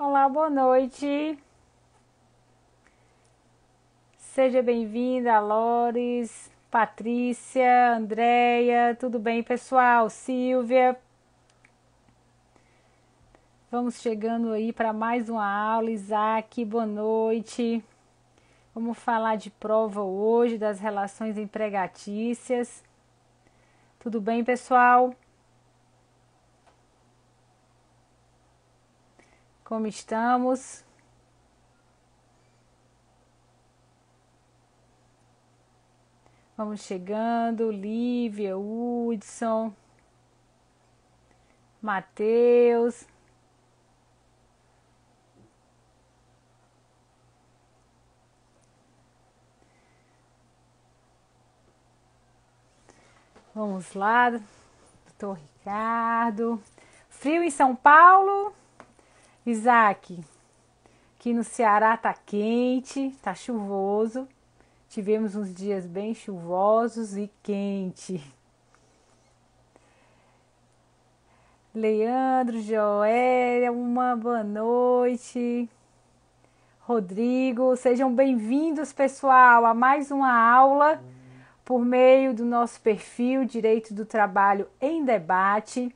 Olá, boa noite. Seja bem-vinda, Lores, Patrícia, Andréia, tudo bem, pessoal? Silvia. Vamos chegando aí para mais uma aula. Isaac, boa noite. Vamos falar de prova hoje, das relações empregatícias. Tudo bem, pessoal? Como estamos? Vamos chegando, Lívia, Hudson, Matheus. Vamos lá, doutor Ricardo. Frio em São Paulo, Isaac. Aqui no Ceará tá quente, tá chuvoso. Tivemos uns dias bem chuvosos e quente. Leandro, Joélia, uma boa noite. Rodrigo, sejam bem-vindos, pessoal, a mais uma aula por meio do nosso perfil Direito do Trabalho em Debate.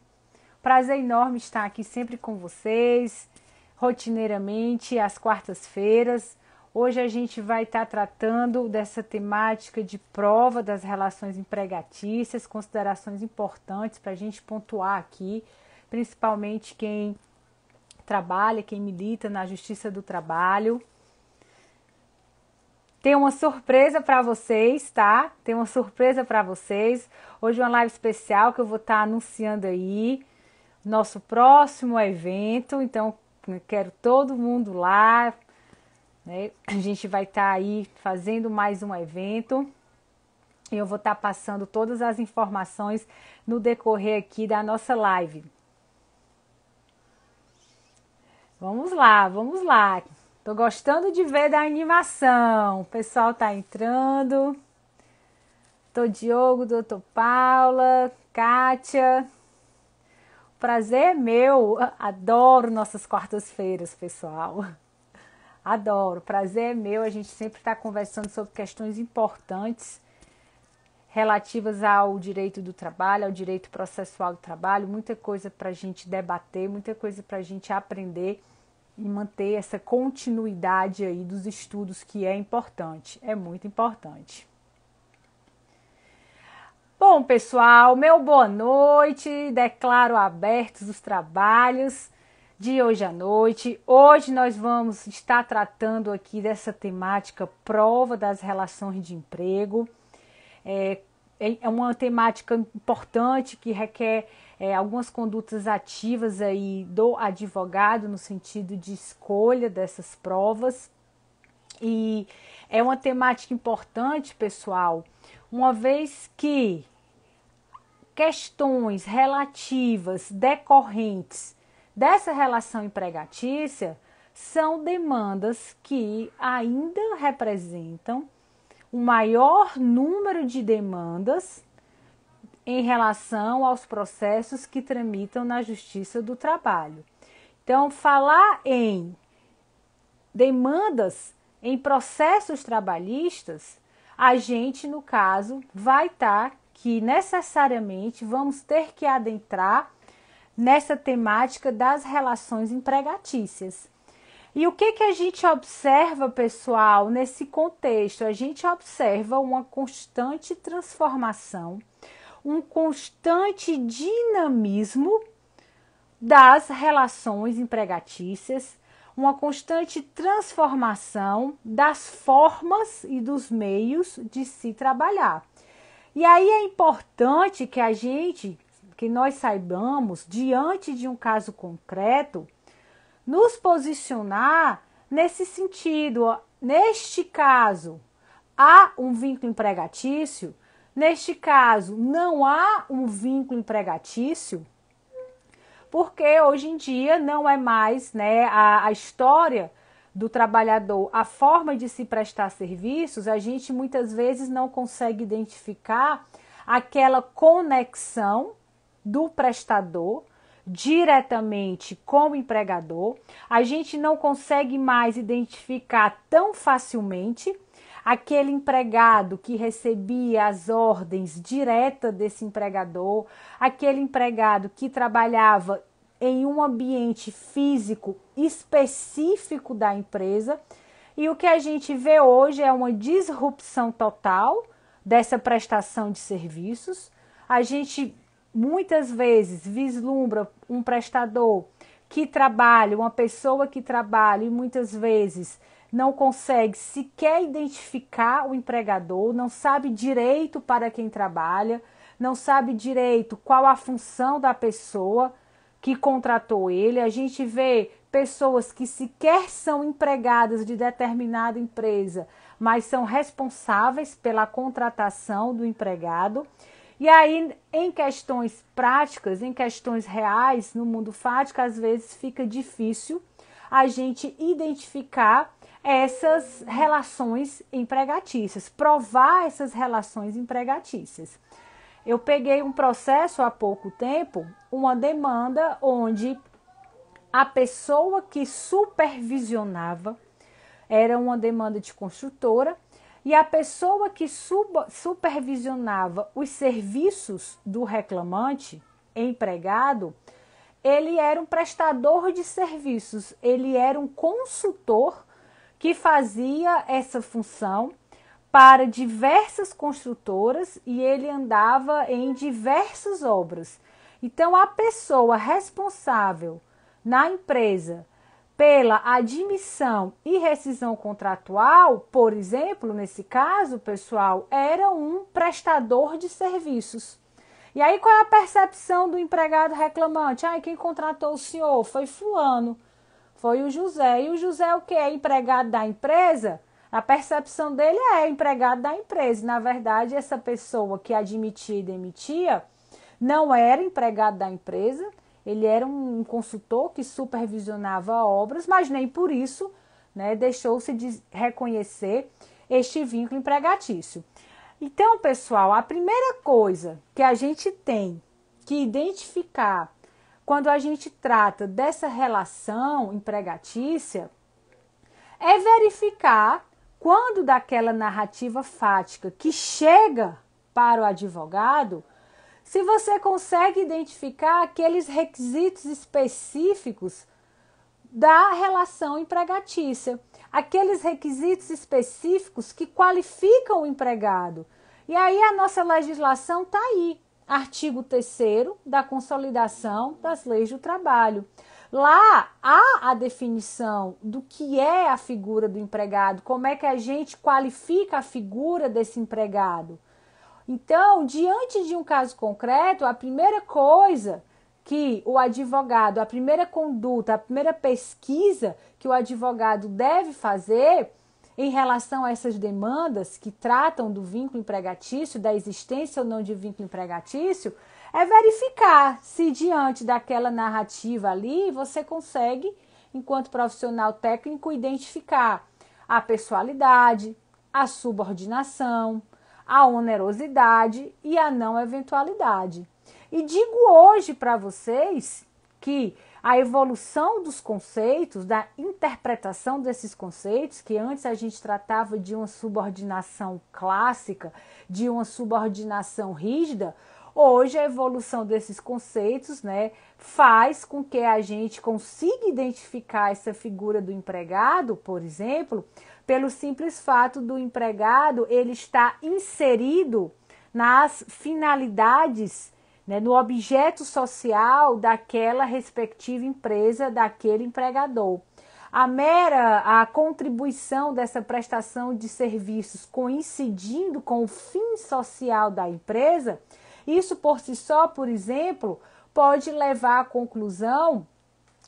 Prazer enorme estar aqui sempre com vocês, rotineiramente, às quartas-feiras. Hoje a gente vai estar tratando dessa temática de prova das relações empregatícias, considerações importantes para a gente pontuar aqui, principalmente quem trabalha, quem milita na Justiça do Trabalho. Tem uma surpresa para vocês, tá? Tem uma surpresa para vocês. Hoje é uma live especial que eu vou estar anunciando aí. Nosso próximo evento. Então, eu quero todo mundo lá, né? A gente vai estar aí fazendo mais um evento. E eu vou estar passando todas as informações no decorrer aqui da nossa live. Vamos lá, vamos lá. Tô gostando de ver da animação. O pessoal tá entrando. Tô Diogo, doutor Paula, Kátia. O prazer é meu. Adoro nossas quartas-feiras, pessoal. Adoro. O prazer é meu. A gente sempre está conversando sobre questões importantes relativas ao direito do trabalho, ao direito processual do trabalho. Muita coisa para a gente debater, muita coisa para a gente aprender e manter essa continuidade aí dos estudos, que é importante, é muito importante. Bom, pessoal, meu boa noite, declaro abertos os trabalhos de hoje à noite. Hoje nós vamos estar tratando aqui dessa temática prova das relações de emprego. É uma temática importante que requer algumas condutas ativas aí do advogado no sentido de escolha dessas provas. E é uma temática importante, pessoal, uma vez que questões relativas, decorrentes dessa relação empregatícia são demandas que ainda representam o maior número de demandas em relação aos processos que tramitam na Justiça do Trabalho. Então, falar em demandas em processos trabalhistas, a gente, no caso, vai estar que necessariamente vamos ter que adentrar nessa temática das relações empregatícias. E o que a gente observa, pessoal, nesse contexto? A gente observa uma constante transformação, um constante dinamismo das relações empregatícias, uma constante transformação das formas e dos meios de se trabalhar. E aí é importante que nós saibamos, diante de um caso concreto, nos posicionar nesse sentido. Neste caso, há um vínculo empregatício? Neste caso, não há um vínculo empregatício? Porque hoje em dia não é mais, né, a história do trabalhador, a forma de se prestar serviços, a gente muitas vezes não consegue identificar aquela conexão do prestador diretamente com o empregador, a gente não consegue mais identificar tão facilmente aquele empregado que recebia as ordens diretas desse empregador, aquele empregado que trabalhava em um ambiente físico específico da empresa. E o que a gente vê hoje é uma disrupção total dessa prestação de serviços. A gente muitas vezes vislumbra um prestador que trabalha, uma pessoa que trabalha e muitas vezes não consegue sequer identificar o empregador, não sabe direito para quem trabalha, não sabe direito qual a função da pessoa que contratou ele. A gente vê pessoas que sequer são empregadas de determinada empresa, mas são responsáveis pela contratação do empregado. E aí, em questões práticas, em questões reais, no mundo fático, às vezes fica difícil a gente identificar essas relações empregatícias, provar essas relações empregatícias. Eu peguei um processo há pouco tempo, uma demanda onde a pessoa que supervisionava, era uma demanda de construtora, e a pessoa que supervisionava os serviços do reclamante, empregado, ele era um prestador de serviços, ele era um consultor que fazia essa função para diversas construtoras e ele andava em diversas obras. Então, a pessoa responsável na empresa pela admissão e rescisão contratual, por exemplo, nesse caso, pessoal, era um prestador de serviços. E aí, qual é a percepção do empregado reclamante? Quem contratou o senhor? Foi fulano, foi o José. E o José o quê? É empregado da empresa? A percepção dele é empregado da empresa. Na verdade, essa pessoa que admitia e demitia não era empregado da empresa, ele era um consultor que supervisionava obras, mas nem por isso, né, deixou-se de reconhecer este vínculo empregatício. Então, pessoal, a primeira coisa que a gente tem que identificar quando a gente trata dessa relação empregatícia é verificar quando daquela narrativa fática que chega para o advogado, se você consegue identificar aqueles requisitos específicos da relação empregatícia, aqueles requisitos específicos que qualificam o empregado. E aí a nossa legislação está aí, artigo 3º da Consolidação das Leis do Trabalho. Lá há a definição do que é a figura do empregado, como é que a gente qualifica a figura desse empregado. Então, diante de um caso concreto, a primeira coisa que o advogado, a primeira conduta, a primeira pesquisa que o advogado deve fazer em relação a essas demandas que tratam do vínculo empregatício, da existência ou não de vínculo empregatício, é verificar se diante daquela narrativa ali você consegue, enquanto profissional técnico, identificar a pessoalidade, a subordinação, a onerosidade e a não eventualidade. E digo hoje para vocês que a evolução dos conceitos, da interpretação desses conceitos, que antes a gente tratava de uma subordinação clássica, de uma subordinação rígida, hoje a evolução desses conceitos, né, faz com que a gente consiga identificar essa figura do empregado, por exemplo, pelo simples fato do empregado ele estar inserido nas finalidades, né, no objeto social daquela respectiva empresa, daquele empregador. A contribuição dessa prestação de serviços coincidindo com o fim social da empresa, isso por si só, por exemplo, pode levar à conclusão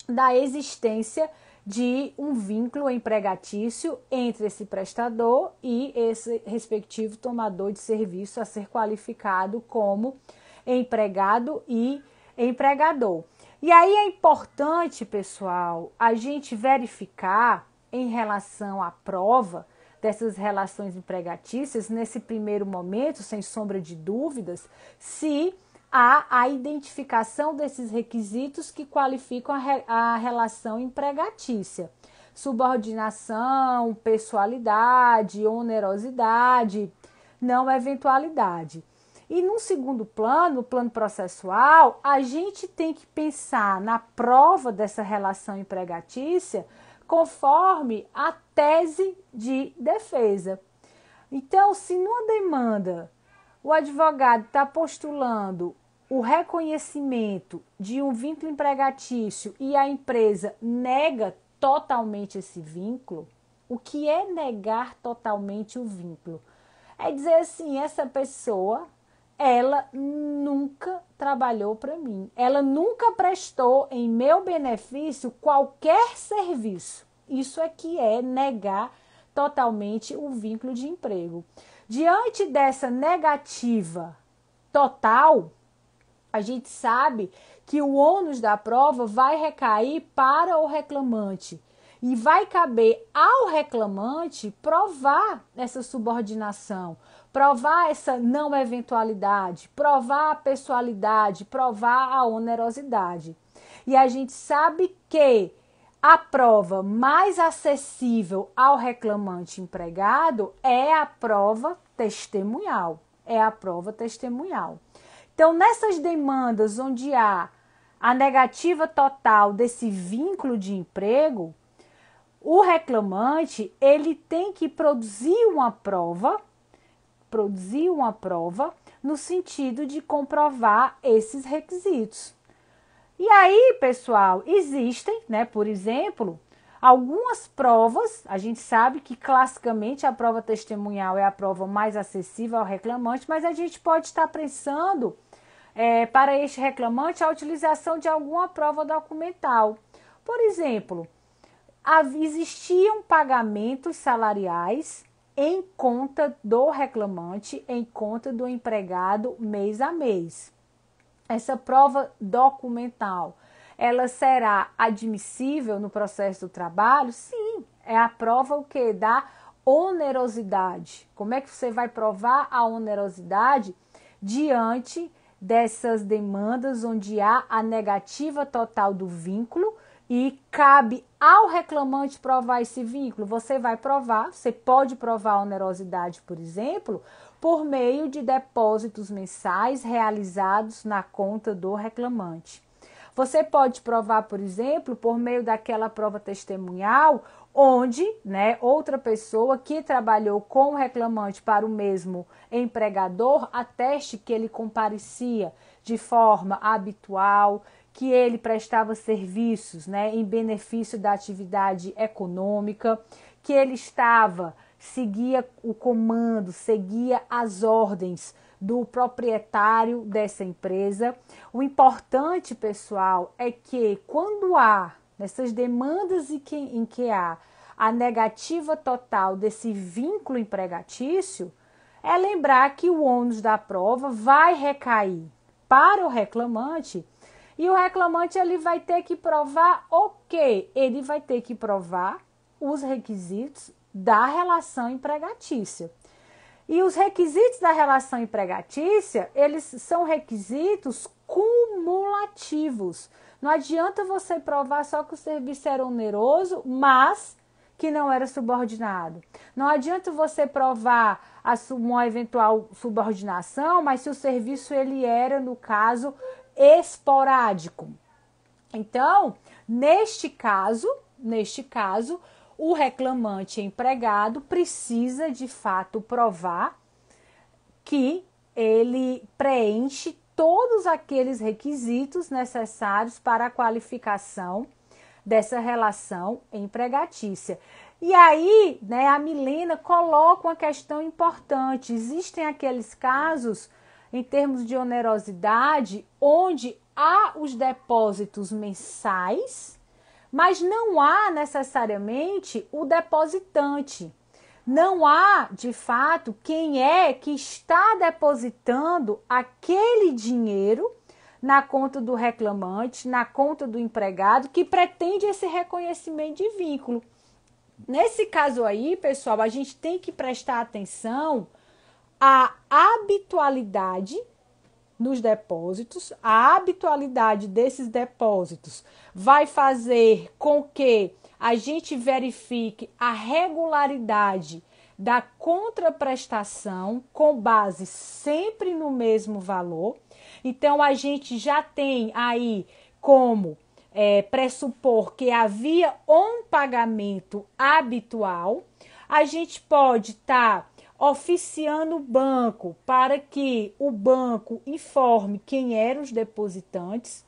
da existência de um vínculo empregatício entre esse prestador e esse respectivo tomador de serviço a ser qualificado como empregado e empregador. E aí é importante, pessoal, a gente verificar em relação à prova dessas relações empregatícias, nesse primeiro momento, sem sombra de dúvidas, se há a identificação desses requisitos que qualificam a relação empregatícia. Subordinação, pessoalidade, onerosidade, não eventualidade. E num segundo plano, no plano processual, a gente tem que pensar na prova dessa relação empregatícia conforme a tese de defesa. Então, se numa demanda o advogado está postulando o reconhecimento de um vínculo empregatício e a empresa nega totalmente esse vínculo, o que é negar totalmente o vínculo? É dizer assim, essa pessoa, ela nunca trabalhou para mim, ela nunca prestou em meu benefício qualquer serviço. Isso é que é negar totalmente o vínculo de emprego. Diante dessa negativa total, a gente sabe que o ônus da prova vai recair para o reclamante e vai caber ao reclamante provar essa subordinação, provar essa não eventualidade, provar a pessoalidade, provar a onerosidade. E a gente sabe que a prova mais acessível ao reclamante empregado é a prova testemunhal. É a prova testemunhal. Então, nessas demandas onde há a negativa total desse vínculo de emprego, o reclamante ele tem que produzir uma prova no sentido de comprovar esses requisitos. E aí, pessoal, existem, né, por exemplo, algumas provas. A gente sabe que classicamente a prova testemunhal é a prova mais acessível ao reclamante, mas a gente pode estar pensando para este reclamante a utilização de alguma prova documental. Por exemplo, existiam pagamentos salariais em conta do reclamante, em conta do empregado mês a mês. Essa prova documental, ela será admissível no processo do trabalho? Sim, é a prova o quê? Da onerosidade. Como é que você vai provar a onerosidade diante dessas demandas onde há a negativa total do vínculo e cabe ao reclamante provar esse vínculo? Você vai provar, você pode provar a onerosidade, por exemplo, por meio de depósitos mensais realizados na conta do reclamante. Você pode provar, por exemplo, por meio daquela prova testemunhal, onde, né, outra pessoa que trabalhou com o reclamante para o mesmo empregador ateste que ele comparecia de forma habitual, que ele prestava serviços, né, em benefício da atividade econômica, que ele seguia o comando, seguia as ordens do proprietário dessa empresa. O importante, pessoal, é que quando há nessas demandas em que há a negativa total desse vínculo empregatício, é lembrar que o ônus da prova vai recair para o reclamante e o reclamante ele vai ter que provar o quê? Ele vai ter que provar os requisitos da relação empregatícia. E os requisitos da relação empregatícia, eles são requisitos cumulativos. Não adianta você provar só que o serviço era oneroso, mas que não era subordinado. Não adianta você provar uma eventual subordinação, mas se o serviço ele era, no caso, esporádico. Então, neste caso, o reclamante empregado precisa, de fato, provar que ele preenche todos aqueles requisitos necessários para a qualificação dessa relação empregatícia. E aí, né, a Milena coloca uma questão importante. Existem aqueles casos, em termos de onerosidade, onde há os depósitos mensais, mas não há necessariamente o depositante. Não há, de fato, quem é que está depositando aquele dinheiro na conta do reclamante, na conta do empregado, que pretende esse reconhecimento de vínculo. Nesse caso aí, pessoal, a gente tem que prestar atenção à habitualidade nos depósitos, a habitualidade desses depósitos vai fazer com que a gente verifique a regularidade da contraprestação com base sempre no mesmo valor. Então, a gente já tem aí como pressupor que havia um pagamento habitual. A gente pode estar oficiando o banco para que o banco informe quem eram os depositantes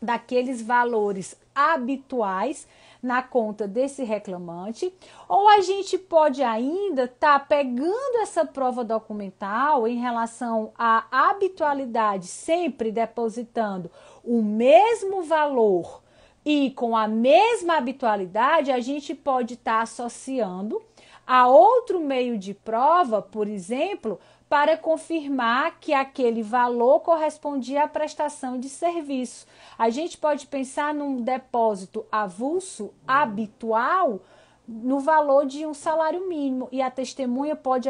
daqueles valores habituais na conta desse reclamante, ou a gente pode ainda estar pegando essa prova documental em relação à habitualidade, sempre depositando o mesmo valor e com a mesma habitualidade, a gente pode estar associando a outro meio de prova, por exemplo, para confirmar que aquele valor correspondia à prestação de serviço. A gente pode pensar num depósito avulso habitual no valor de um salário mínimo e a testemunha pode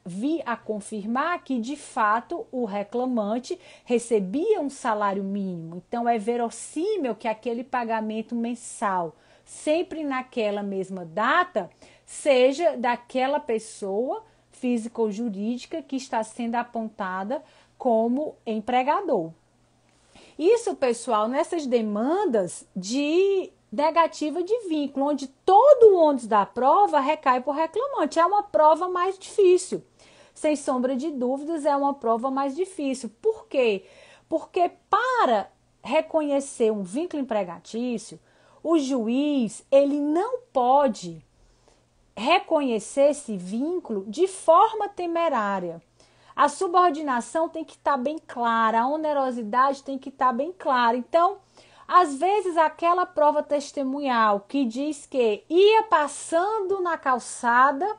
vir a confirmar que de fato o reclamante recebia um salário mínimo. Então é verossímil que aquele pagamento mensal, sempre naquela mesma data, seja daquela pessoa física ou jurídica que está sendo apontada como empregador. Isso, pessoal, nessas demandas de negativa de vínculo, onde todo o ônus da prova recai para o reclamante. É uma prova mais difícil. Sem sombra de dúvidas, é uma prova mais difícil. Por quê? Porque para reconhecer um vínculo empregatício, o juiz ele não pode reconhecer esse vínculo de forma temerária. A subordinação tem que estar bem clara, a onerosidade tem que estar bem clara. Então, às vezes, aquela prova testemunhal que diz que ia passando na calçada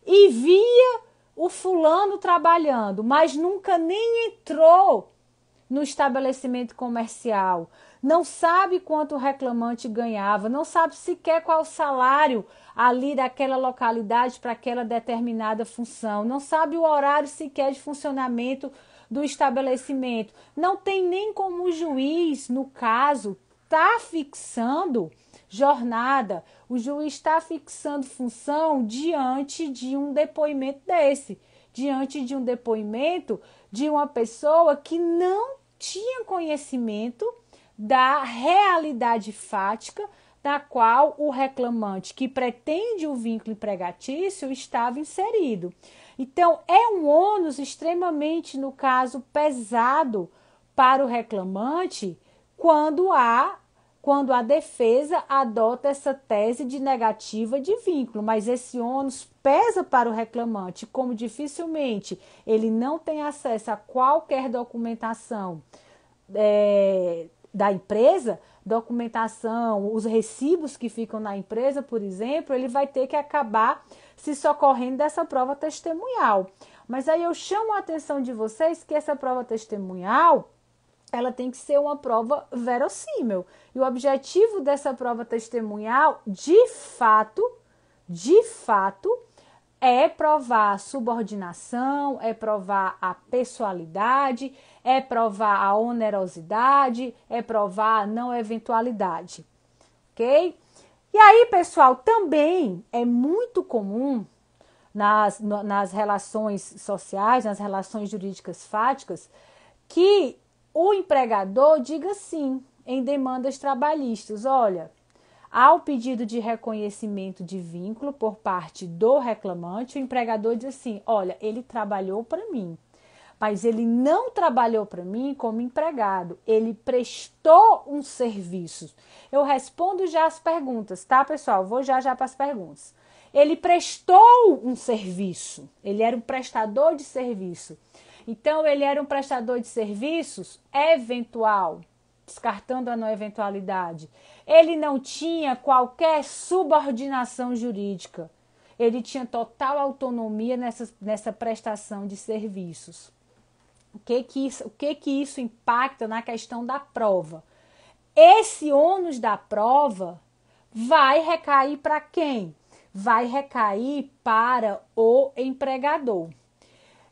e via o fulano trabalhando, mas nunca nem entrou no estabelecimento comercial, não sabe quanto o reclamante ganhava, não sabe sequer qual o salário ali daquela localidade para aquela determinada função, não sabe o horário sequer de funcionamento do estabelecimento, não tem nem como o juiz, no caso, tá fixando jornada, o juiz está fixando função diante de um depoimento desse, diante de um depoimento de uma pessoa que não tinha conhecimento da realidade fática da qual o reclamante que pretende o vínculo empregatício estava inserido. Então, é um ônus extremamente, no caso, pesado para o reclamante quando a defesa adota essa tese de negativa de vínculo, mas esse ônus pesa para o reclamante, como dificilmente ele não tem acesso a qualquer documentação da empresa, documentação, os recibos que ficam na empresa, por exemplo, ele vai ter que acabar se socorrendo dessa prova testemunhal. Mas aí eu chamo a atenção de vocês que essa prova testemunhal, ela tem que ser uma prova verossímil. E o objetivo dessa prova testemunhal, de fato, é provar a subordinação, é provar a pessoalidade, é provar a onerosidade, é provar a não eventualidade, ok? E aí, pessoal, também é muito comum nas relações sociais, nas relações jurídicas fáticas, que o empregador diga sim em demandas trabalhistas. Olha, há o pedido de reconhecimento de vínculo por parte do reclamante, o empregador diz assim, olha, ele trabalhou para mim, mas ele não trabalhou para mim como empregado, ele prestou um serviço. Eu respondo já as perguntas, tá, pessoal? Vou já para as perguntas. Ele prestou um serviço, ele era um prestador de serviço. Então, ele era um prestador de serviços eventual, descartando a não eventualidade. Ele não tinha qualquer subordinação jurídica. Ele tinha total autonomia nessa prestação de serviços. O que isso impacta na questão da prova? Esse ônus da prova vai recair para quem? Vai recair para o empregador.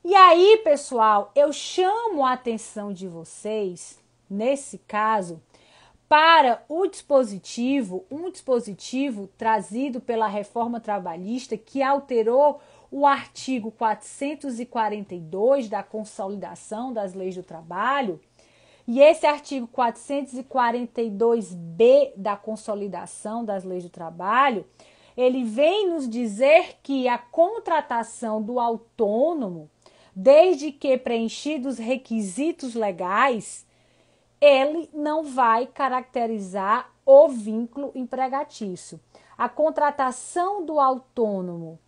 E aí, pessoal, eu chamo a atenção de vocês, nesse caso, para um dispositivo trazido pela reforma trabalhista que alterou o artigo 442 da Consolidação das Leis do Trabalho. E esse artigo 442B da Consolidação das Leis do Trabalho, ele vem nos dizer que a contratação do autônomo, desde que preenchidos os requisitos legais, ele não vai caracterizar o vínculo empregatício. A contratação do autônomo,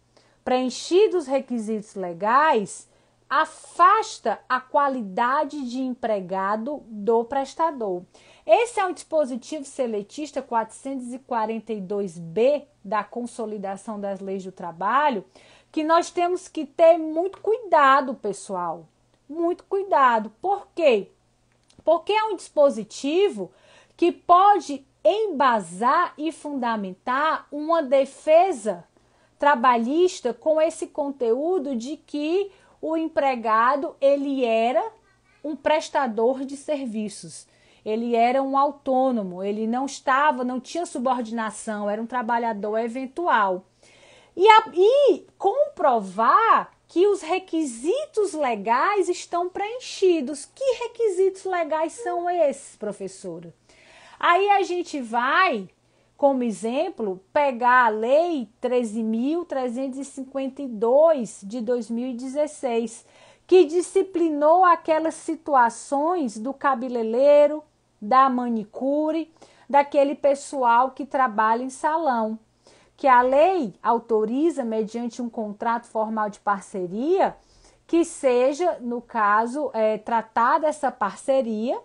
preenchidos os requisitos legais, afasta a qualidade de empregado do prestador. Esse é um dispositivo seletista 442B da Consolidação das Leis do Trabalho, que nós temos que ter muito cuidado, pessoal. Muito cuidado. Por quê? Porque é um dispositivo que pode embasar e fundamentar uma defesa trabalhista com esse conteúdo de que o empregado ele era um prestador de serviços, ele era um autônomo, ele não tinha subordinação, era um trabalhador eventual. E comprovar que os requisitos legais estão preenchidos. Que requisitos legais são esses, professora? Aí a gente vai, como exemplo, pegar a Lei 13.352 de 2016, que disciplinou aquelas situações do cabeleireiro, da manicure, daquele pessoal que trabalha em salão. Que a lei autoriza, mediante um contrato formal de parceria, que seja, no caso, tratada essa parceria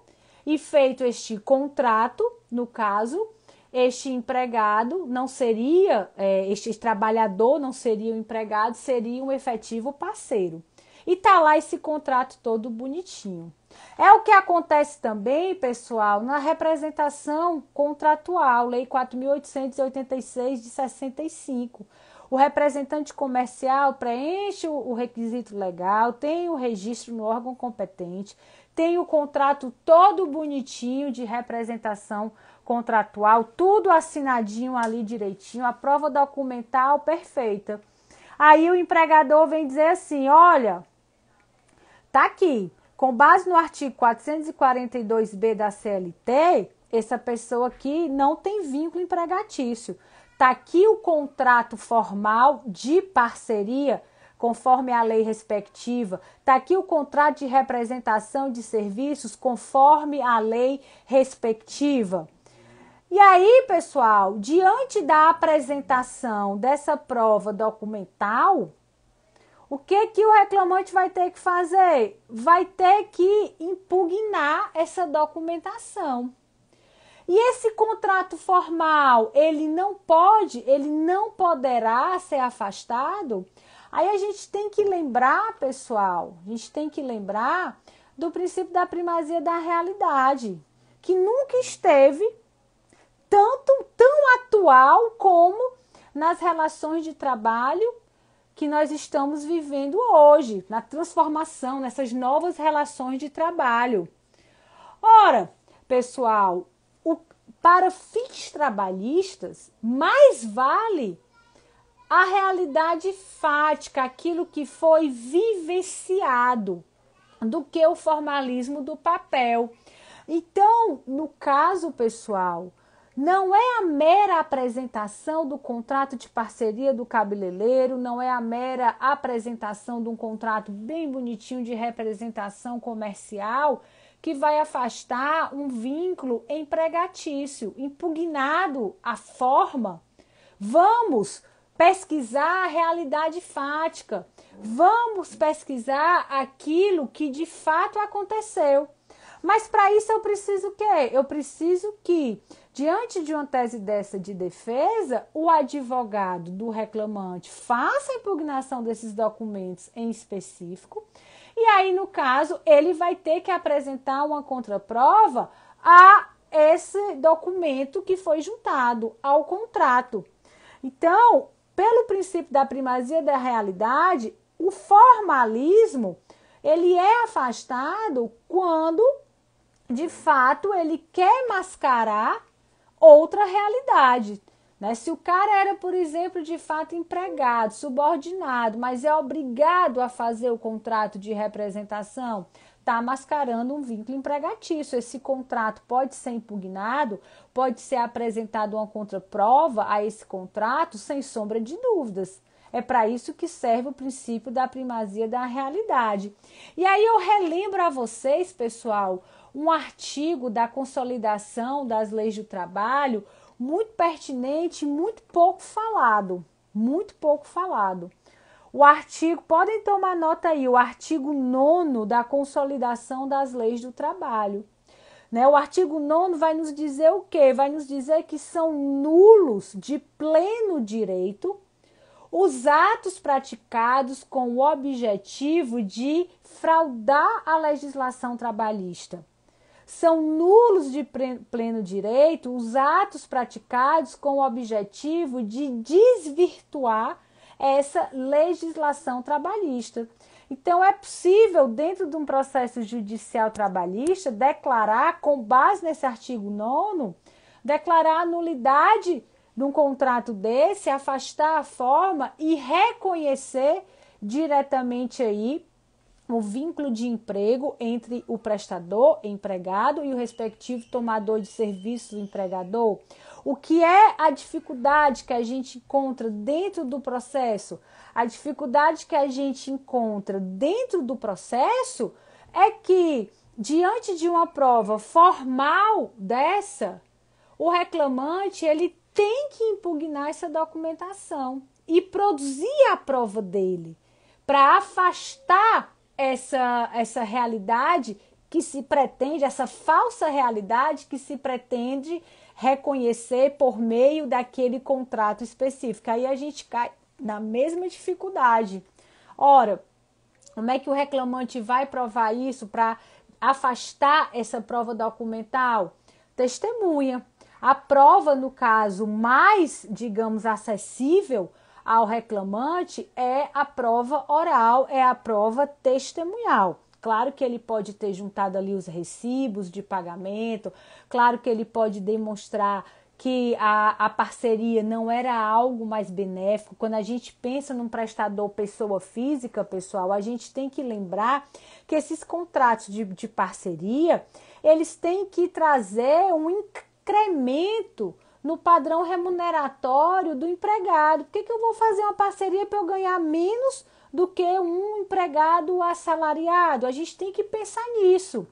e feito este contrato, no caso, este empregado não seria, este trabalhador não seria o empregado, seria um efetivo parceiro. E tá lá esse contrato todo bonitinho. É o que acontece também, pessoal, na representação contratual, Lei 4.886 de 65. O representante comercial preenche o requisito legal, tem o registro no órgão competente, tem o contrato todo bonitinho de representação contratual, tudo assinadinho ali direitinho, a prova documental perfeita. Aí o empregador vem dizer assim, olha, tá aqui, com base no artigo 442B da CLT, essa pessoa aqui não tem vínculo empregatício. Está aqui o contrato formal de parceria, conforme a lei respectiva. Está aqui o contrato de representação de serviços, conforme a lei respectiva. E aí, pessoal, diante da apresentação dessa prova documental, o que o reclamante vai ter que fazer? Vai ter que impugnar essa documentação. E esse contrato formal, ele não poderá ser afastado? Aí a gente tem que lembrar, pessoal, do princípio da primazia da realidade, que nunca esteve tão atual como nas relações de trabalho que nós estamos vivendo hoje, na transformação, nessas novas relações de trabalho. Ora, pessoal, para fins trabalhistas, mais vale a realidade fática, aquilo que foi vivenciado, do que o formalismo do papel. Então, no caso, pessoal, não é a mera apresentação do contrato de parceria do cabeleireiro, não é a mera apresentação de um contrato bem bonitinho de representação comercial que vai afastar um vínculo empregatício, impugnado a forma. Vamos pesquisar a realidade fática, vamos pesquisar aquilo que de fato aconteceu. Mas para isso eu preciso o quê? Eu preciso que, diante de uma tese dessa de defesa, o advogado do reclamante faça a impugnação desses documentos em específico. E aí, no caso, ele vai ter que apresentar uma contraprova a esse documento que foi juntado ao contrato. Então, pelo princípio da primazia da realidade, o formalismo, ele é afastado quando, de fato, ele quer mascarar outra realidade. Né? Se o cara era, por exemplo, de fato empregado, subordinado, mas é obrigado a fazer o contrato de representação, está mascarando um vínculo empregatício. Esse contrato pode ser impugnado, pode ser apresentada uma contraprova a esse contrato, sem sombra de dúvidas. É para isso que serve o princípio da primazia da realidade. E aí eu relembro a vocês, pessoal, um artigo da Consolidação das Leis do Trabalho, muito pertinente, muito pouco falado. O artigo, podem tomar nota aí, o artigo 9º da Consolidação das Leis do Trabalho. Né? O artigo 9º vai nos dizer o quê? Vai nos dizer que são nulos de pleno direito os atos praticados com o objetivo de fraudar a legislação trabalhista. São nulos de pleno direito os atos praticados com o objetivo de desvirtuar essa legislação trabalhista. Então, é possível, dentro de um processo judicial trabalhista, declarar, com base nesse artigo 9º, declarar a nulidade de um contrato desse, afastar a forma e reconhecer diretamente aí o vínculo de emprego entre o prestador, empregado, e o respectivo tomador de serviços, empregador. O que é a dificuldade que a gente encontra dentro do processo? A dificuldade que a gente encontra dentro do processo é que, diante de uma prova formal dessa, o reclamante ele tem que impugnar essa documentação e produzir a prova dele para afastar essa realidade que se pretende, essa falsa realidade que se pretende reconhecer por meio daquele contrato específico. Aí a gente cai na mesma dificuldade. Ora, como é que o reclamante vai provar isso para afastar essa prova documental? Testemunha. A prova, no caso, mais, digamos, acessível ao reclamante é a prova oral, é a prova testemunhal. Claro que ele pode ter juntado ali os recibos de pagamento, claro que ele pode demonstrar que a parceria não era algo mais benéfico. Quando a gente pensa num prestador pessoa física, pessoal, a gente tem que lembrar que esses contratos de parceria, eles têm que trazer um incremento no padrão remuneratório do empregado. Por que eu vou fazer uma parceria para eu ganhar menos do que um empregado assalariado? A gente tem que pensar nisso.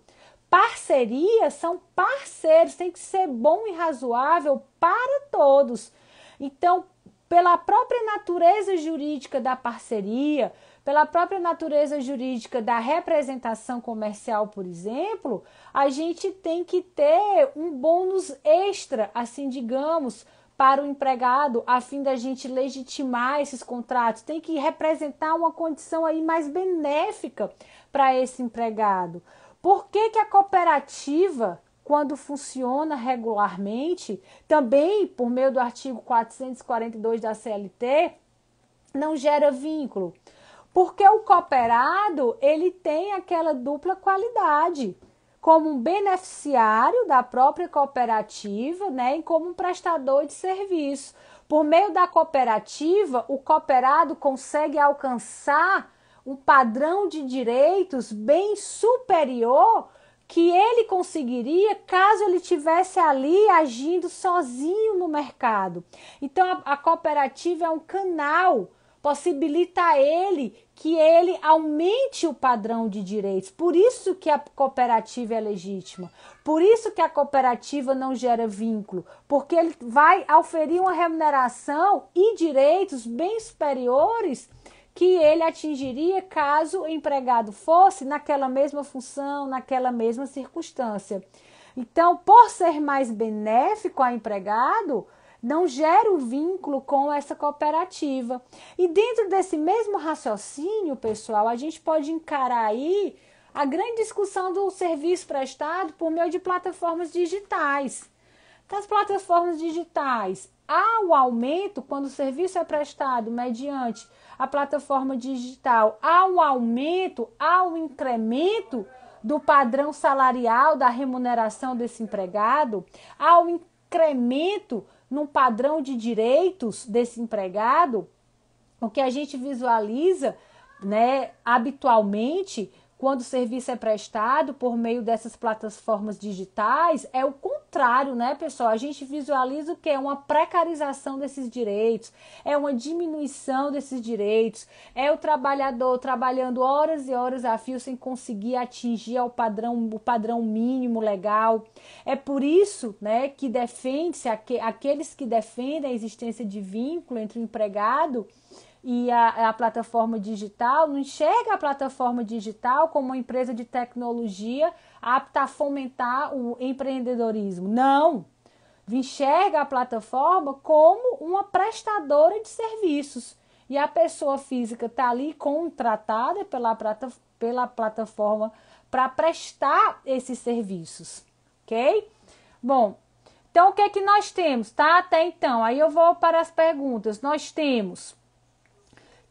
Parcerias são parceiros, tem que ser bom e razoável para todos. Então, pela própria natureza jurídica da parceria, pela própria natureza jurídica da representação comercial, por exemplo, a gente tem que ter um bônus extra, assim digamos, para o empregado, a fim da gente legitimar esses contratos. Tem que representar uma condição aí mais benéfica para esse empregado. Por que a cooperativa, quando funciona regularmente, também por meio do artigo 442 da CLT, não gera vínculo? Porque o cooperado, ele tem aquela dupla qualidade, como um beneficiário da própria cooperativa, né, e como um prestador de serviço. Por meio da cooperativa, o cooperado consegue alcançar um padrão de direitos bem superior que ele conseguiria caso ele tivesse ali agindo sozinho no mercado. Então, a cooperativa é um canal, possibilita a ele que ele aumente o padrão de direitos. Por isso que a cooperativa é legítima. Por isso que a cooperativa não gera vínculo. Porque ele vai oferir uma remuneração e direitos bem superiores que ele atingiria caso o empregado fosse naquela mesma função, naquela mesma circunstância. Então, por ser mais benéfico ao empregado, não gera o vínculo com essa cooperativa. E dentro desse mesmo raciocínio, pessoal, a gente pode encarar aí a grande discussão do serviço prestado por meio de plataformas digitais. Das plataformas digitais, há o aumento, quando o serviço é prestado mediante a plataforma digital, há um aumento, há um incremento do padrão salarial, da remuneração desse empregado, há um incremento no padrão de direitos desse empregado. O que a gente visualiza, né, habitualmente, quando o serviço é prestado por meio dessas plataformas digitais, é o contrário, né, pessoal? A gente visualiza o que é uma precarização desses direitos, é uma diminuição desses direitos, é o trabalhador trabalhando horas e horas a fio sem conseguir atingir o padrão mínimo legal. É por isso, né, que defende-se aqueles que defendem a existência de vínculo entre o empregado e a plataforma digital, não enxerga a plataforma digital como uma empresa de tecnologia apta a fomentar o empreendedorismo. Não! Enxerga a plataforma como uma prestadora de serviços. E a pessoa física está ali contratada pela plataforma para prestar esses serviços. Ok? Bom, então o que é que nós temos? Tá? Até então, aí eu vou para as perguntas. Nós temos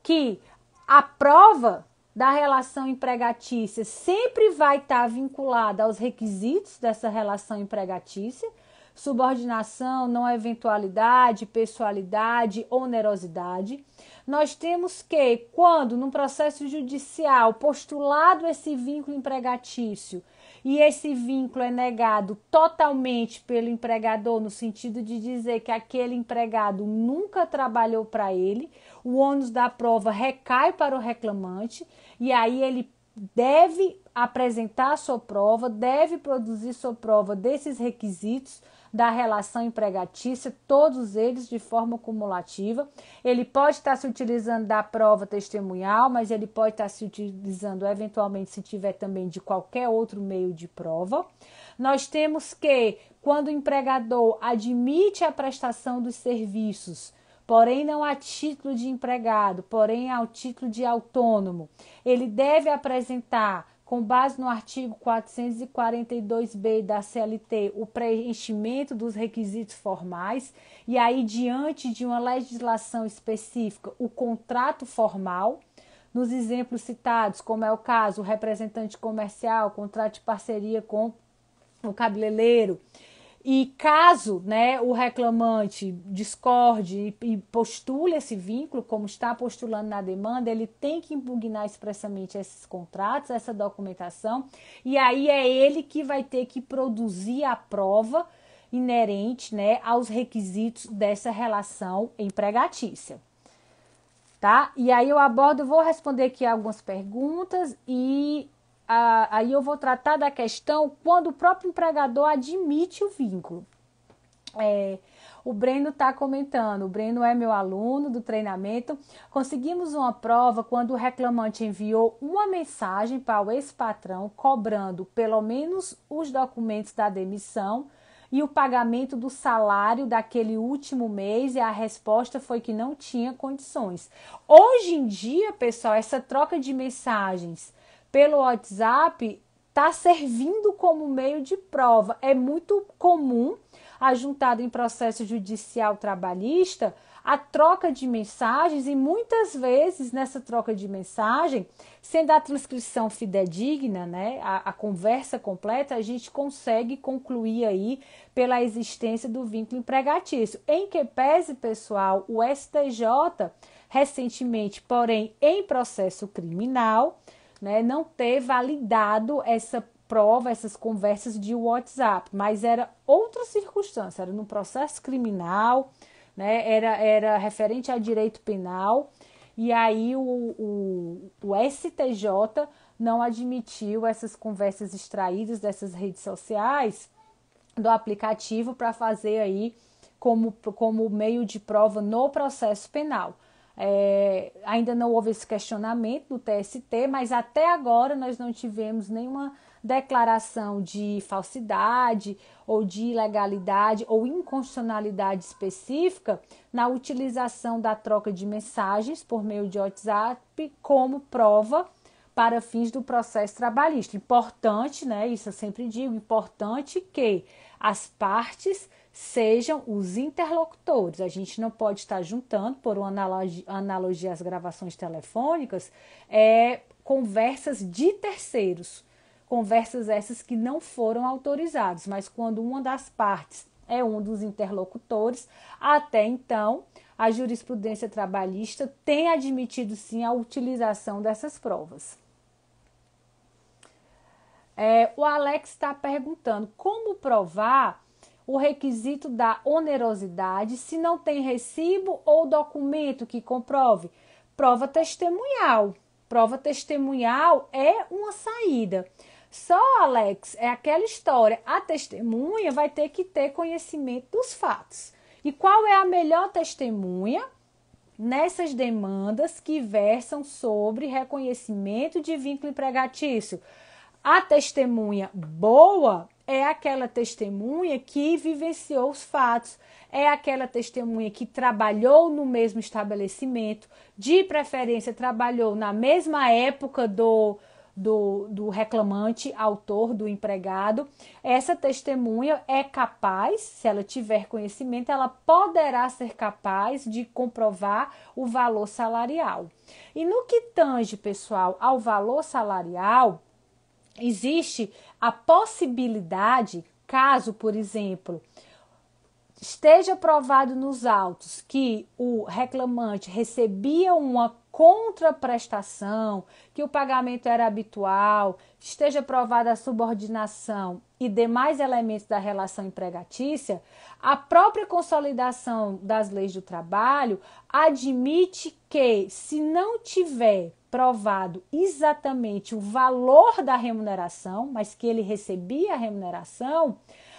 que a prova da relação empregatícia sempre vai estar vinculada aos requisitos dessa relação empregatícia: subordinação, não eventualidade, pessoalidade, onerosidade. Nós temos que, quando no processo judicial postulado esse vínculo empregatício e esse vínculo é negado totalmente pelo empregador, no sentido de dizer que aquele empregado nunca trabalhou para ele, o ônus da prova recai para o reclamante e aí ele deve apresentar sua prova, deve produzir sua prova desses requisitos da relação empregatícia, todos eles de forma cumulativa. Ele pode estar se utilizando da prova testemunhal, mas ele pode estar se utilizando eventualmente, se tiver também, de qualquer outro meio de prova. Nós temos que, quando o empregador admite a prestação dos serviços, porém não a título de empregado, porém ao título de autônomo, ele deve apresentar, com base no artigo 442b da CLT, o preenchimento dos requisitos formais e aí, diante de uma legislação específica, o contrato formal. Nos exemplos citados, como é o caso, o representante comercial, contrato de parceria com o cabeleireiro. E caso, né, o reclamante discorde e postule esse vínculo, como está postulando na demanda, ele tem que impugnar expressamente esses contratos, essa documentação, e aí é ele que vai ter que produzir a prova inerente, né, aos requisitos dessa relação empregatícia. Tá? E aí eu vou responder aqui algumas perguntas e aí eu vou tratar da questão quando o próprio empregador admite o vínculo. O Breno está comentando, o Breno é meu aluno do treinamento. Conseguimos uma prova quando o reclamante enviou uma mensagem para o ex-patrão cobrando pelo menos os documentos da demissão e o pagamento do salário daquele último mês, e a resposta foi que não tinha condições. Hoje em dia, pessoal, essa troca de mensagens pelo WhatsApp está servindo como meio de prova. É muito comum, ajuntado em processo judicial trabalhista, a troca de mensagens, e muitas vezes nessa troca de mensagem, sendo a transcrição fidedigna, né, a conversa completa, a gente consegue concluir aí pela existência do vínculo empregatício. Em que pese, pessoal, o STJ recentemente, porém em processo criminal, né, não ter validado essa prova, essas conversas de WhatsApp, mas era outra circunstância, era no processo criminal, né, era referente a direito penal, e aí o STJ não admitiu essas conversas extraídas dessas redes sociais do aplicativo para fazer aí como meio de prova no processo penal. Ainda não houve esse questionamento no TST, mas até agora nós não tivemos nenhuma declaração de falsidade ou de ilegalidade ou inconstitucionalidade específica na utilização da troca de mensagens por meio de WhatsApp como prova para fins do processo trabalhista. Importante, né? Isso eu sempre digo, importante que as partes sejam os interlocutores. A gente não pode estar juntando, por uma analogia às gravações telefônicas, conversas de terceiros, conversas essas que não foram autorizadas, mas quando uma das partes é um dos interlocutores, até então a jurisprudência trabalhista tem admitido sim a utilização dessas provas. O Alex está perguntando como provar o requisito da onerosidade se não tem recibo ou documento que comprove. Prova testemunhal. Prova testemunhal é uma saída. Só, Alex, é aquela história. A testemunha vai ter que ter conhecimento dos fatos. E qual é a melhor testemunha? Nessas demandas que versam sobre reconhecimento de vínculo empregatício. A testemunha boa é aquela testemunha que vivenciou os fatos, é aquela testemunha que trabalhou no mesmo estabelecimento, de preferência trabalhou na mesma época do reclamante, autor, do empregado. Essa testemunha é capaz, se ela tiver conhecimento, ela poderá ser capaz de comprovar o valor salarial. E no que tange, pessoal, ao valor salarial, existe a possibilidade, caso, por exemplo, esteja provado nos autos que o reclamante recebia uma contraprestação, que o pagamento era habitual, esteja provada a subordinação e demais elementos da relação empregatícia, a própria consolidação das leis do trabalho admite que, se não tiver provado exatamente o valor da remuneração, mas que ele recebia a remuneração,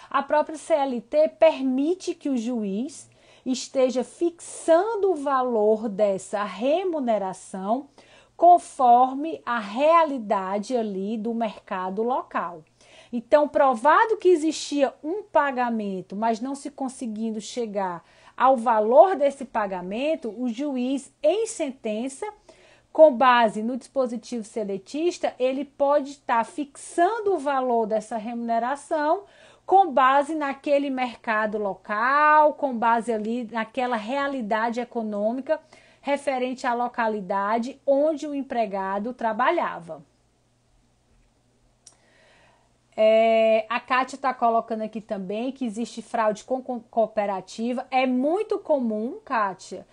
a própria CLT permite que o juiz esteja fixando o valor dessa remuneração conforme a realidade ali do mercado local. Então, provado que existia um pagamento, mas não se conseguindo chegar ao valor desse pagamento, o juiz, em sentença, com base no dispositivo seletista, ele pode estar fixando o valor dessa remuneração com base naquele mercado local, com base ali naquela realidade econômica referente à localidade onde o empregado trabalhava. A Kátia está colocando aqui também que existe fraude com cooperativa. É muito comum, Kátia,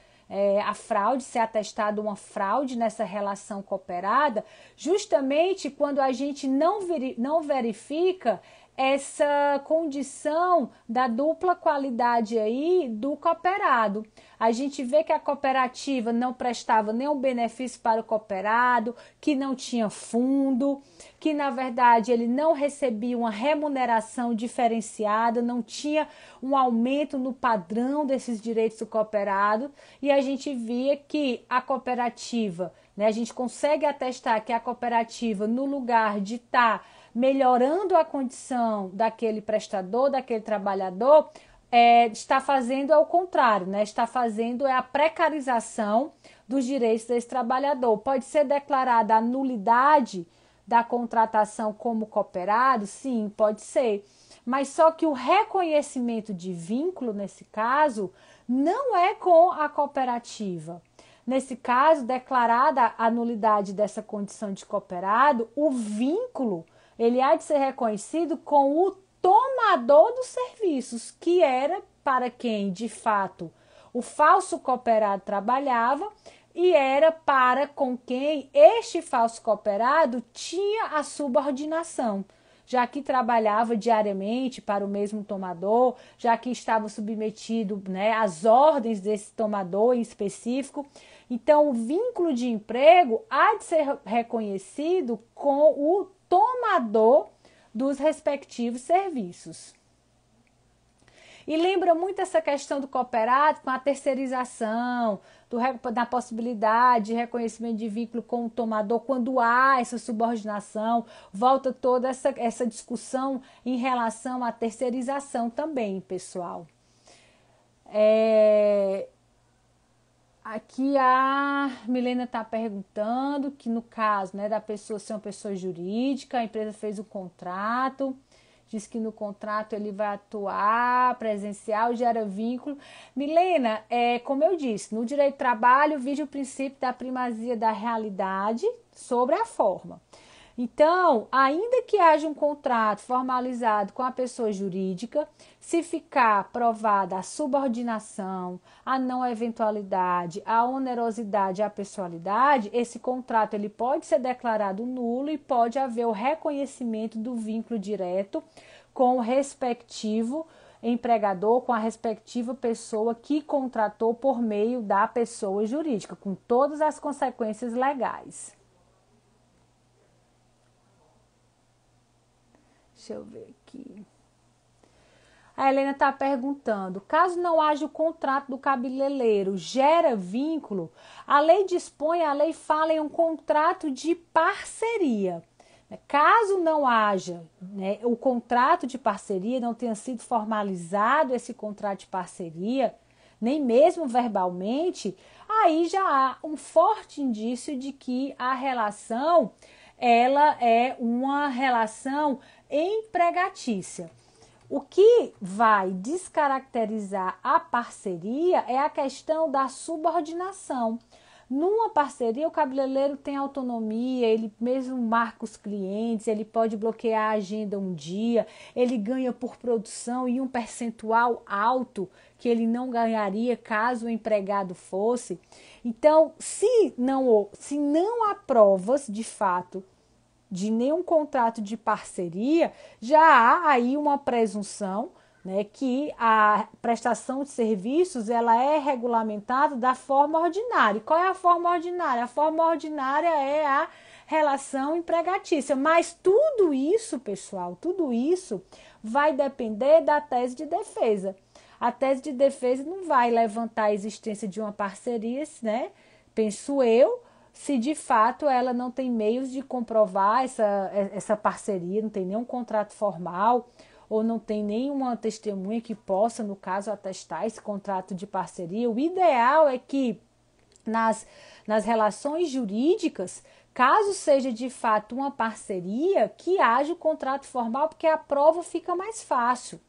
a fraude, ser atestado uma fraude nessa relação cooperada, justamente quando a gente não verifica essa condição da dupla qualidade aí do cooperado. A gente vê que a cooperativa não prestava nenhum benefício para o cooperado, que não tinha fundo, que na verdade ele não recebia uma remuneração diferenciada, não tinha um aumento no padrão desses direitos do cooperado, e a gente via que a cooperativa, né, a gente consegue atestar que a cooperativa, no lugar de estar melhorando a condição daquele prestador, daquele trabalhador, está fazendo ao contrário, né? Está fazendo a precarização dos direitos desse trabalhador. Pode ser declarada a nulidade da contratação como cooperado? Sim, pode ser. Mas só que o reconhecimento de vínculo, nesse caso, não é com a cooperativa. Nesse caso, declarada a nulidade dessa condição de cooperado, o vínculo ele há de ser reconhecido com o tomador dos serviços, que era para quem, de fato, o falso cooperado trabalhava e era para com quem este falso cooperado tinha a subordinação, já que trabalhava diariamente para o mesmo tomador, já que estava submetido, né, às ordens desse tomador em específico. Então, o vínculo de emprego há de ser reconhecido com o tomador dos respectivos serviços. E lembra muito essa questão do cooperado com a terceirização, da possibilidade de reconhecimento de vínculo com o tomador, quando há essa subordinação, volta toda essa discussão em relação à terceirização também, pessoal. Aqui a Milena está perguntando que no caso, né, da pessoa ser uma pessoa jurídica, a empresa fez o contrato, diz que no contrato ele vai atuar presencial, gera vínculo. Milena, como eu disse, no direito do trabalho vige o princípio da primazia da realidade sobre a forma. Então, ainda que haja um contrato formalizado com a pessoa jurídica, se ficar provada a subordinação, a não eventualidade, a onerosidade e a pessoalidade, esse contrato ele pode ser declarado nulo e pode haver o reconhecimento do vínculo direto com o respectivo empregador, com a respectiva pessoa que contratou por meio da pessoa jurídica, com todas as consequências legais. Deixa eu ver aqui. A Helena está perguntando, caso não haja o contrato do cabeleireiro, gera vínculo? A lei dispõe, a lei fala em um contrato de parceria. Caso não haja, o contrato de parceria, não tenha sido formalizado esse contrato de parceria, nem mesmo verbalmente, aí já há um forte indício de que a relação, ela é uma relação empregatícia. O que vai descaracterizar a parceria é a questão da subordinação. Numa parceria, o cabeleireiro tem autonomia, ele mesmo marca os clientes, ele pode bloquear a agenda um dia, ele ganha por produção e um percentual alto que ele não ganharia caso o empregado fosse. Então, se não há provas de fato de nenhum contrato de parceria, já há aí uma presunção, que a prestação de serviços ela é regulamentada da forma ordinária. E qual é a forma ordinária? A forma ordinária é a relação empregatícia. Mas tudo isso, pessoal, tudo isso vai depender da tese de defesa. A tese de defesa não vai levantar a existência de uma parceria, penso eu, se de fato ela não tem meios de comprovar essa parceria, não tem nenhum contrato formal ou não tem nenhuma testemunha que possa, no caso, atestar esse contrato de parceria. O ideal é que nas relações jurídicas, caso seja de fato uma parceria, que haja o contrato formal, porque a prova fica mais fácil.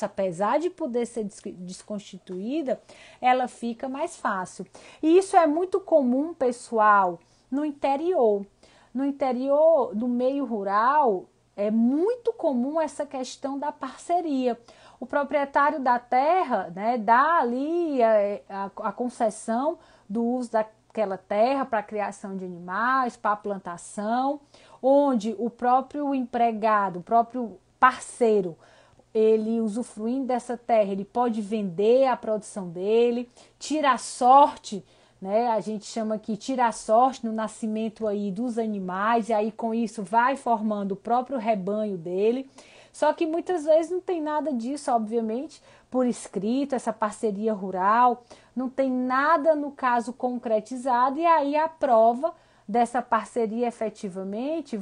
Apesar de poder ser desconstituída, ela fica mais fácil. E isso é muito comum, pessoal, no interior. No interior, do meio rural, é muito comum essa questão da parceria. O proprietário da terra, dá ali a concessão do uso daquela terra para a criação de animais, para a plantação, onde o próprio empregado, o próprio parceiro, ele usufruindo dessa terra, ele pode vender a produção dele, tira a sorte, a gente chama aqui tira a sorte no nascimento aí dos animais, e aí com isso vai formando o próprio rebanho dele. Só que muitas vezes não tem nada disso, obviamente, por escrito, essa parceria rural, não tem nada no caso concretizado, e aí a prova dessa parceria efetivamente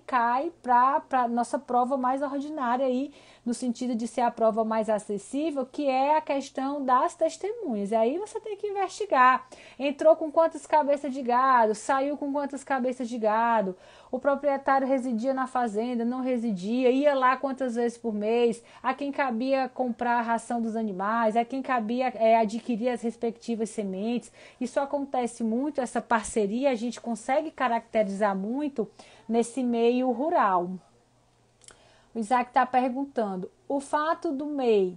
cai para a nossa prova mais ordinária aí, no sentido de ser a prova mais acessível, que é a questão das testemunhas. E aí você tem que investigar. Entrou com quantas cabeças de gado, saiu com quantas cabeças de gado, o proprietário residia na fazenda, não residia, ia lá quantas vezes por mês, a quem cabia comprar a ração dos animais, a quem cabia adquirir as respectivas sementes. Isso acontece muito, essa parceria a gente consegue caracterizar muito nesse meio rural. O Isaac está perguntando, o fato do MEI,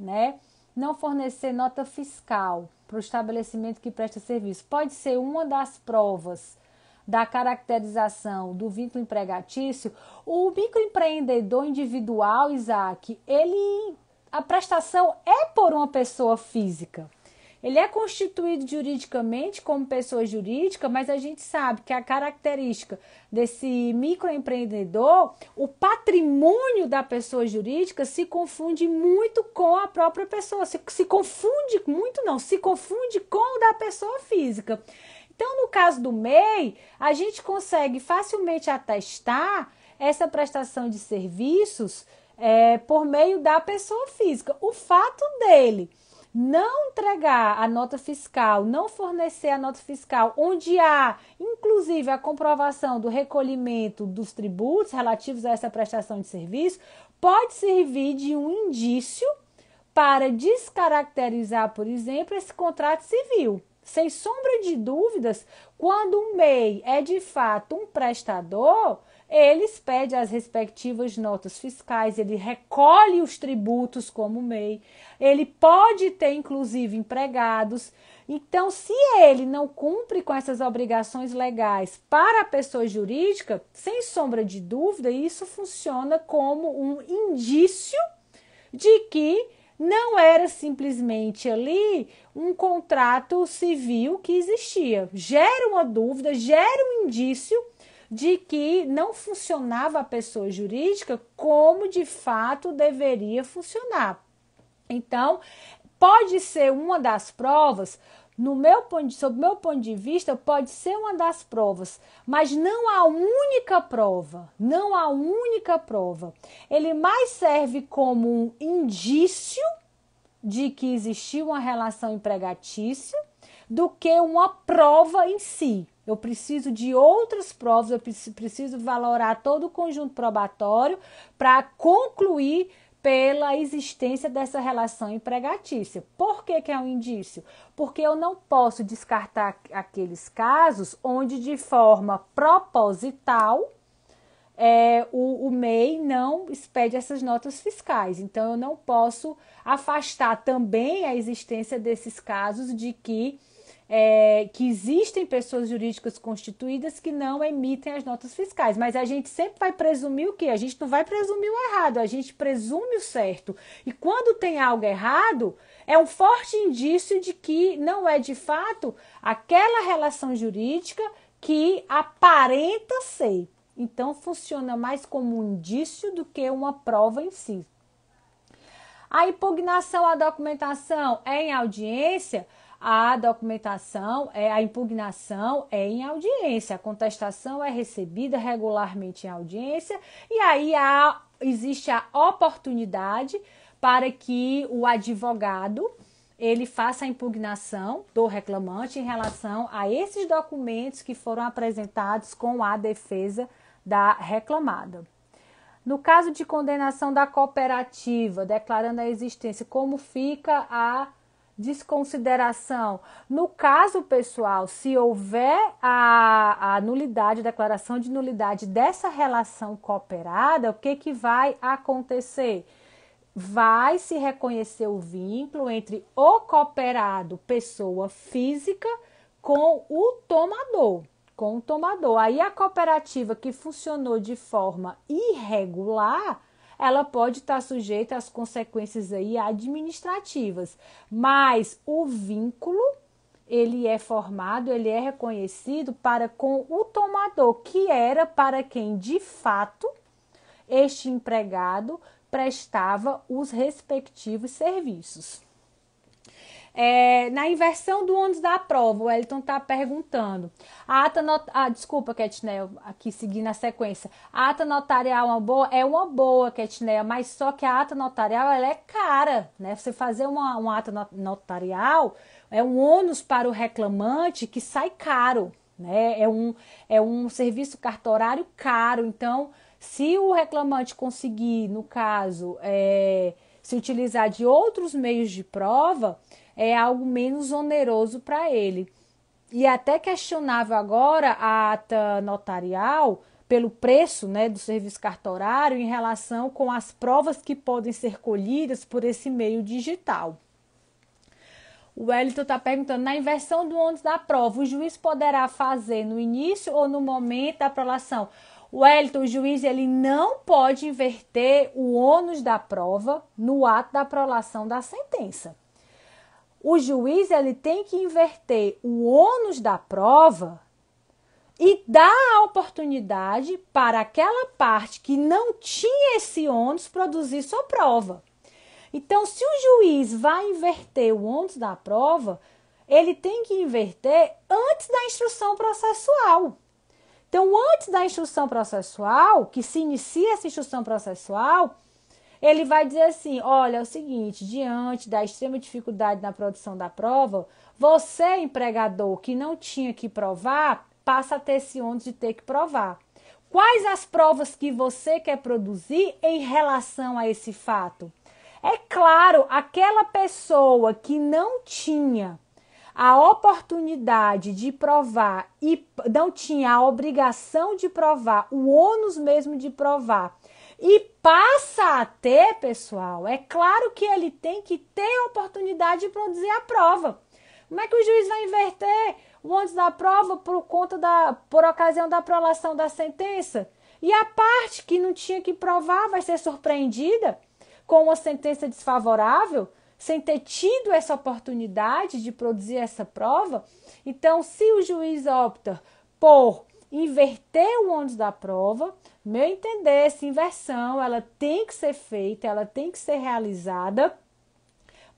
não fornecer nota fiscal para o estabelecimento que presta serviço, pode ser uma das provas da caracterização do vínculo empregatício? O microempreendedor individual, Isaac, a prestação é por uma pessoa física. Ele é constituído juridicamente como pessoa jurídica, mas a gente sabe que a característica desse microempreendedor, o patrimônio da pessoa jurídica se confunde muito com a própria pessoa. Se confunde com o da pessoa física. Então, no caso do MEI, a gente consegue facilmente atestar essa prestação de serviços por meio da pessoa física. O fato dele não entregar a nota fiscal, não fornecer a nota fiscal, onde há, inclusive, a comprovação do recolhimento dos tributos relativos a essa prestação de serviço, pode servir de um indício para descaracterizar, por exemplo, esse contrato civil. Sem sombra de dúvidas, quando um MEI é de fato um prestador, ele expede as respectivas notas fiscais, ele recolhe os tributos como MEI, ele pode ter inclusive empregados. Então, se ele não cumpre com essas obrigações legais para a pessoa jurídica, sem sombra de dúvida, isso funciona como um indício de que não era simplesmente ali um contrato civil que existia. Gera uma dúvida, gera um indício de que não funcionava a pessoa jurídica como de fato deveria funcionar. Então, pode ser uma das provas, sob meu ponto de vista, pode ser uma das provas, mas não a única prova, não a única prova. Ele mais serve como um indício de que existiu uma relação empregatícia do que uma prova em si. Eu preciso de outras provas, eu preciso valorar todo o conjunto probatório para concluir pela existência dessa relação empregatícia. Por que é um indício? Porque eu não posso descartar aqueles casos onde, de forma proposital, o MEI não expede essas notas fiscais. Então, eu não posso afastar também a existência desses casos de que existem pessoas jurídicas constituídas que não emitem as notas fiscais. Mas a gente sempre vai presumir o quê? A gente não vai presumir o errado, a gente presume o certo. E quando tem algo errado, é um forte indício de que não é de fato aquela relação jurídica que aparenta ser. Então, funciona mais como um indício do que uma prova em si. A impugnação à documentação é em audiência. A impugnação é em audiência. A contestação é recebida regularmente em audiência. E aí existe a oportunidade para que o advogado ele faça a impugnação do reclamante em relação a esses documentos que foram apresentados com a defesa da reclamada. No caso de condenação da cooperativa, declarando a existência, como fica a desconsideração? No caso, pessoal, se houver a nulidade, a declaração de nulidade dessa relação cooperada, o que vai acontecer? Vai se reconhecer o vínculo entre o cooperado, pessoa física, com o tomador. Aí a cooperativa que funcionou de forma irregular, ela pode estar sujeita às consequências aí administrativas, mas o vínculo, ele é formado, ele é reconhecido para com o tomador, que era para quem de fato este empregado prestava os respectivos serviços. Na inversão do ônus da prova, o Elton está perguntando. Desculpa, Ketneia, aqui seguindo a sequência. A ata notarial é uma boa, Ketneia, mas só que a ata notarial ela é cara, né? Você fazer uma ata notarial é um ônus para o reclamante que sai caro, né? É um serviço cartorário caro. Então, se o reclamante conseguir, no caso, se utilizar de outros meios de prova, é algo menos oneroso para ele. E até questionável agora a ata notarial pelo preço, né, do serviço cartorário em relação com as provas que podem ser colhidas por esse meio digital. O Wellington está perguntando, na inversão do ônus da prova, o juiz poderá fazer no início ou no momento da prolação? Wellington, o juiz ele não pode inverter o ônus da prova no ato da prolação da sentença. O juiz ele tem que inverter o ônus da prova e dar a oportunidade para aquela parte que não tinha esse ônus produzir sua prova. Então, se o juiz vai inverter o ônus da prova, ele tem que inverter antes da instrução processual. Então, antes da instrução processual, que se inicia essa instrução processual, ele vai dizer assim, olha, é o seguinte, diante da extrema dificuldade na produção da prova, você, empregador, que não tinha que provar, passa a ter esse ônus de ter que provar. Quais as provas que você quer produzir em relação a esse fato? É claro, aquela pessoa que não tinha a oportunidade de provar e não tinha a obrigação de provar, o ônus mesmo de provar, e passa a ter, pessoal, é claro que ele tem que ter a oportunidade de produzir a prova. Como é que o juiz vai inverter o ônus da prova por ocasião da prolação da sentença? E a parte que não tinha que provar vai ser surpreendida com uma sentença desfavorável, sem ter tido essa oportunidade de produzir essa prova? Então, se o juiz opta por inverter o ônus da prova, meu entender, essa inversão ela tem que ser feita, ela tem que ser realizada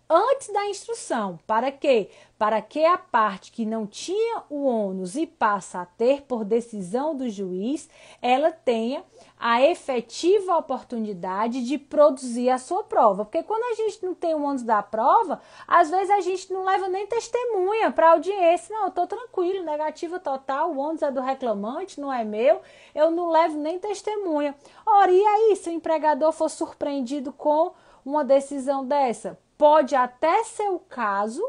antes da instrução. Para quê? Para que a parte que não tinha o ônus e passa a ter por decisão do juiz, ela tenha a efetiva oportunidade de produzir a sua prova. Porque quando a gente não tem o ônus da prova, às vezes a gente não leva nem testemunha para a audiência. Não, eu estou tranquilo, negativa total, o ônus é do reclamante, não é meu, eu não levo nem testemunha. Ora, e aí, se o empregador for surpreendido com uma decisão dessa? Pode até ser o caso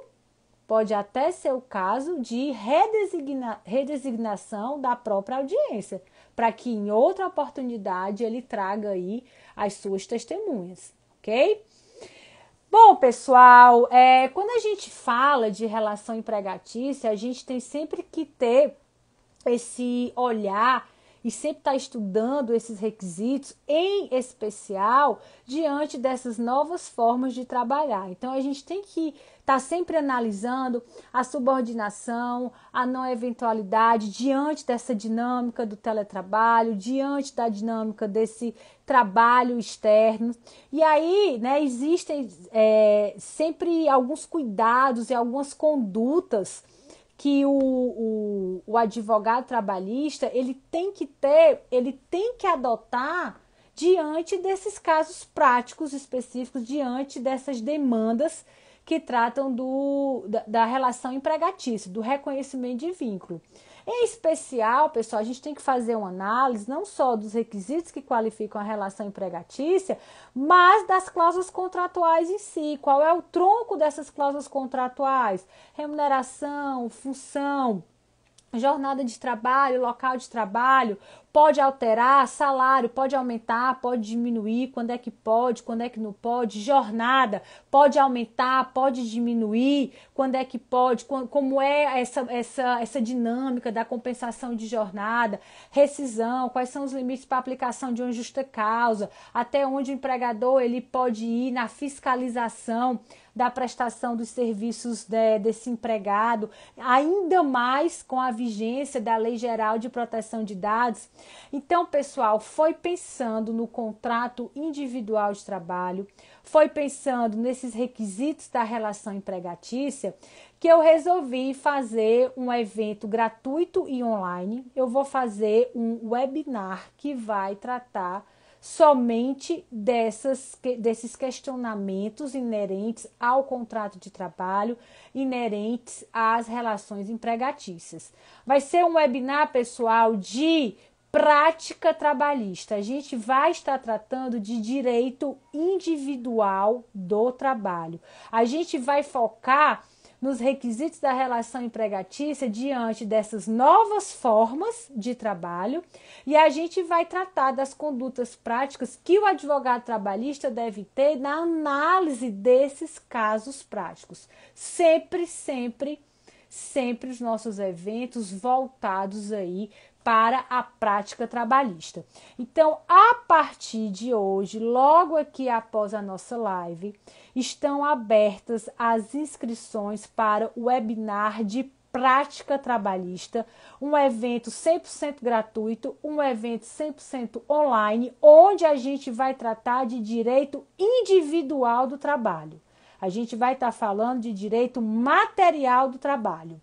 de redesignação da própria audiência, para que em outra oportunidade ele traga aí as suas testemunhas, ok? Bom, pessoal, quando a gente fala de relação empregatícia, a gente tem sempre que ter esse olhar e sempre estar estudando esses requisitos, em especial diante dessas novas formas de trabalhar. Então, a gente tem que estar sempre analisando a subordinação, a não eventualidade, diante dessa dinâmica do teletrabalho, diante da dinâmica desse trabalho externo. E aí, né, existem sempre alguns cuidados e algumas condutas que o advogado trabalhista ele tem que adotar diante desses casos práticos específicos, diante dessas demandas que tratam da relação empregatícia, do reconhecimento de vínculo. Em especial, pessoal, a gente tem que fazer uma análise não só dos requisitos que qualificam a relação empregatícia, mas das cláusulas contratuais em si. Qual é o tronco dessas cláusulas contratuais? Remuneração, função, jornada de trabalho, local de trabalho, pode alterar, salário pode aumentar, pode diminuir, quando é que pode, quando é que não pode, jornada pode aumentar, pode diminuir, quando é que pode, como é essa dinâmica da compensação de jornada, rescisão, quais são os limites para aplicação de uma justa causa, até onde o empregador ele pode ir na fiscalização da prestação dos serviços desse empregado, ainda mais com a vigência da Lei Geral de Proteção de Dados. Então, pessoal, foi pensando no contrato individual de trabalho, foi pensando nesses requisitos da relação empregatícia, que eu resolvi fazer um evento gratuito e online. Eu vou fazer um webinar que vai tratar somente desses questionamentos inerentes ao contrato de trabalho, inerentes às relações empregatícias. Vai ser um webinar, pessoal, de prática trabalhista. A gente vai estar tratando de direito individual do trabalho. A gente vai focar nos requisitos da relação empregatícia diante dessas novas formas de trabalho, e a gente vai tratar das condutas práticas que o advogado trabalhista deve ter na análise desses casos práticos. Sempre os nossos eventos voltados aí para a prática trabalhista. Então, a partir de hoje, logo aqui após a nossa live, estão abertas as inscrições para o webinar de prática trabalhista, um evento 100% gratuito, um evento 100% online, onde a gente vai tratar de direito individual do trabalho. A gente vai estar falando de direito material do trabalho.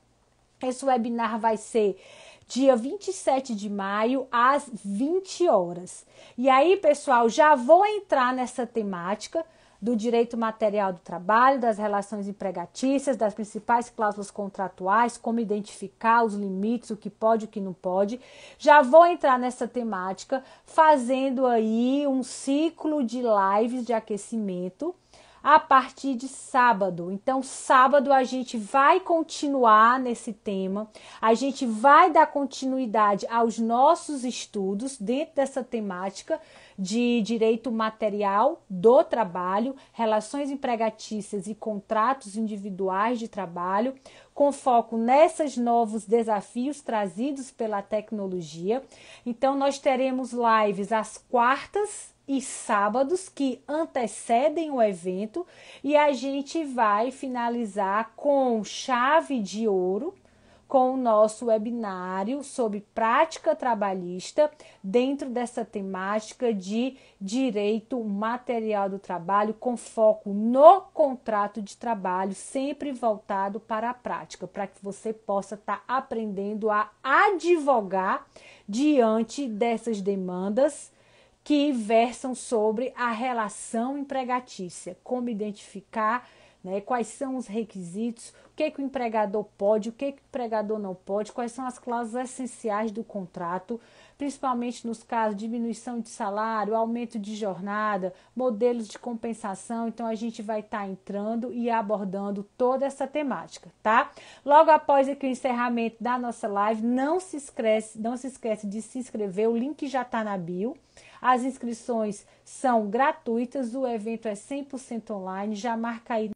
Esse webinar vai ser dia 27 de maio, às 20 horas. E aí, pessoal, já vou entrar nessa temática do direito material do trabalho, das relações empregatícias, das principais cláusulas contratuais, como identificar os limites, o que pode e o que não pode. Já vou entrar nessa temática fazendo aí um ciclo de lives de aquecimento a partir de sábado. Então, sábado a gente vai continuar nesse tema, a gente vai dar continuidade aos nossos estudos dentro dessa temática de direito material do trabalho, relações empregatícias e contratos individuais de trabalho, com foco nesses novos desafios trazidos pela tecnologia. Então, nós teremos lives às quartas e sábados que antecedem o evento e a gente vai finalizar com chave de ouro com o nosso webinário sobre prática trabalhista dentro dessa temática de direito material do trabalho com foco no contrato de trabalho, sempre voltado para a prática, para que você possa estar aprendendo a advogar diante dessas demandas que versam sobre a relação empregatícia, como identificar, né, quais são os requisitos, o que o empregador pode, o que o empregador não pode, quais são as cláusulas essenciais do contrato, principalmente nos casos de diminuição de salário, aumento de jornada, modelos de compensação. Então, a gente vai estar entrando e abordando toda essa temática, tá? Logo após aqui o encerramento da nossa live, não se esquece de se inscrever, o link já está na bio. As inscrições são gratuitas, o evento é 100% online, já marca aí